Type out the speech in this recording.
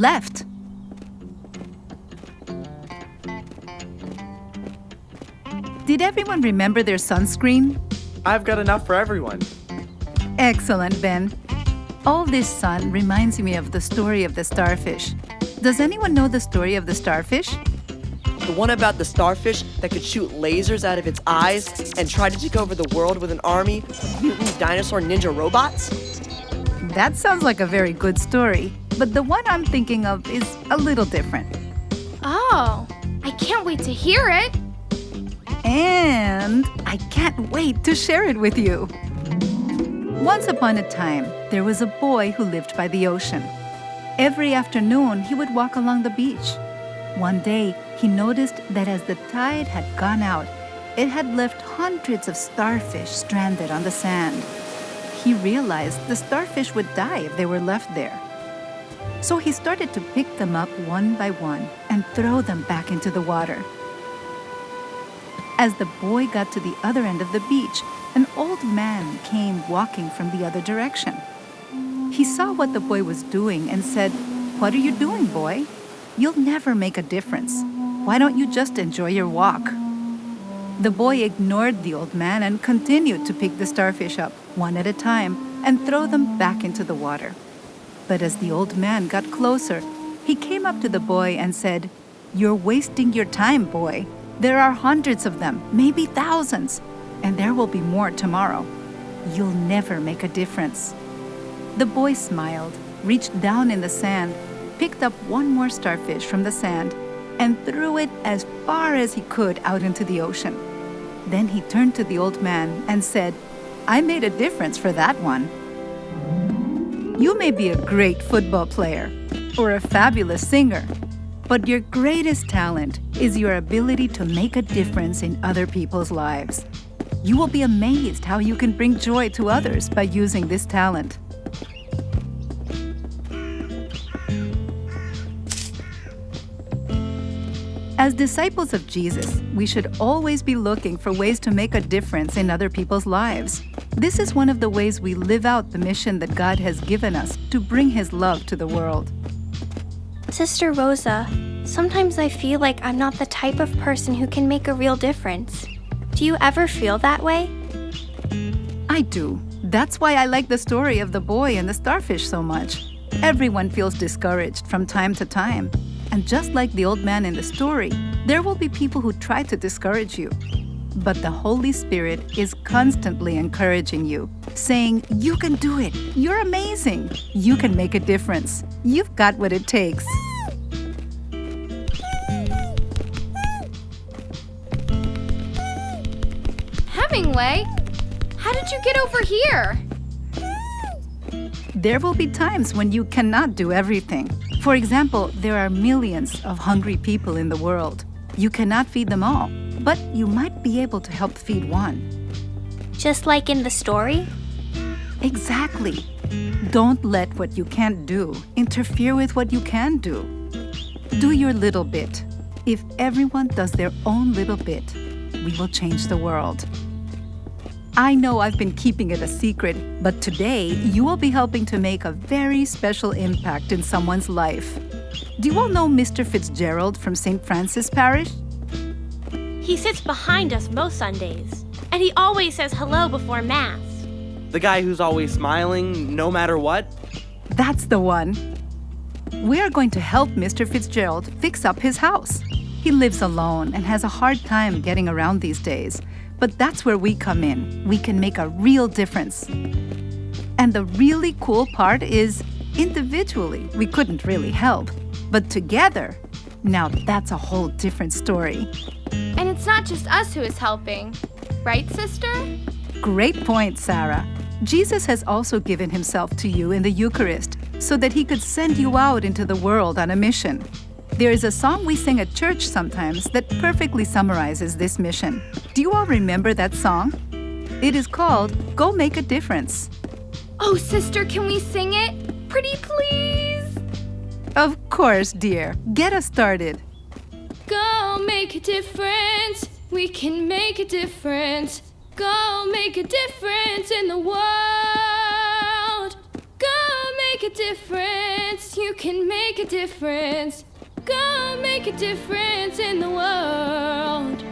left. Did everyone remember their sunscreen? I've got enough for everyone. Excellent, Ben. All this sun reminds me of the story of the starfish. Does anyone know the story of the starfish? The one about the starfish that could shoot lasers out of its eyes and try to take over the world with an army of mutant dinosaur ninja robots? That sounds like a very good story, but the one I'm thinking of is a little different. Oh, I can't wait to hear it. And I can't wait to share it with you. Once upon a time, there was a boy who lived by the ocean. Every afternoon, he would walk along the beach. One day, he noticed that as the tide had gone out, it had left hundreds of starfish stranded on the sand. He realized the starfish would die if they were left there. So he started to pick them up one by one and throw them back into the water. As the boy got to the other end of the beach, an old man came walking from the other direction. He saw what the boy was doing and said, "What are you doing, boy? You'll never make a difference. Why don't you just enjoy your walk?" The boy ignored the old man and continued to pick the starfish up, one at a time, and throw them back into the water. But as the old man got closer, he came up to the boy and said, "You're wasting your time, boy. There are hundreds of them, maybe thousands, and there will be more tomorrow. You'll never make a difference." The boy smiled, reached down in the sand, picked up one more starfish from the sand, and threw it as far as he could out into the ocean. Then he turned to the old man and said, "I made a difference for that one." You may be a great football player or a fabulous singer, but your greatest talent is your ability to make a difference in other people's lives. You will be amazed how you can bring joy to others by using this talent. As disciples of Jesus, we should always be looking for ways to make a difference in other people's lives. This is one of the ways we live out the mission that God has given us to bring His love to the world. Sister Rosa, sometimes I feel like I'm not the type of person who can make a real difference. Do you ever feel that way? I do. That's why I like the story of the boy and the starfish so much. Everyone feels discouraged from time to time. And just like the old man in the story, there will be people who try to discourage you. But the Holy Spirit is constantly encouraging you, saying, "You can do it. You're amazing. You can make a difference. You've got what it takes." Hemingway, how did you get over here? There will be times when you cannot do everything. For example, there are millions of hungry people in the world. You cannot feed them all, but you might be able to help feed one. Just like in the story? Exactly. Don't let what you can't do interfere with what you can do. Do your little bit. If everyone does their own little bit, we will change the world. I know I've been keeping it a secret, but today you will be helping to make a very special impact in someone's life. Do you all know Mr. Fitzgerald from St. Francis Parish? He sits behind us most Sundays, and he always says hello before Mass. The guy who's always smiling, no matter what? That's the one. We are going to help Mr. Fitzgerald fix up his house. He lives alone and has a hard time getting around these days. But that's where we come in. We can make a real difference. And the really cool part is, individually, we couldn't really help. But together, now that's a whole different story. And it's not just us who is helping. Right, sister? Great point, Sarah. Jesus has also given Himself to you in the Eucharist so that He could send you out into the world on a mission. There is a song we sing at church sometimes that perfectly summarizes this mission. Do you all remember that song? It is called "Go Make a Difference." Oh, sister, can we sing it? Pretty please? Of course, dear. Get us started. Go make a difference. We can make a difference. Go make a difference in the world. Go make a difference. difference. You can make a difference. Go make a difference in the world.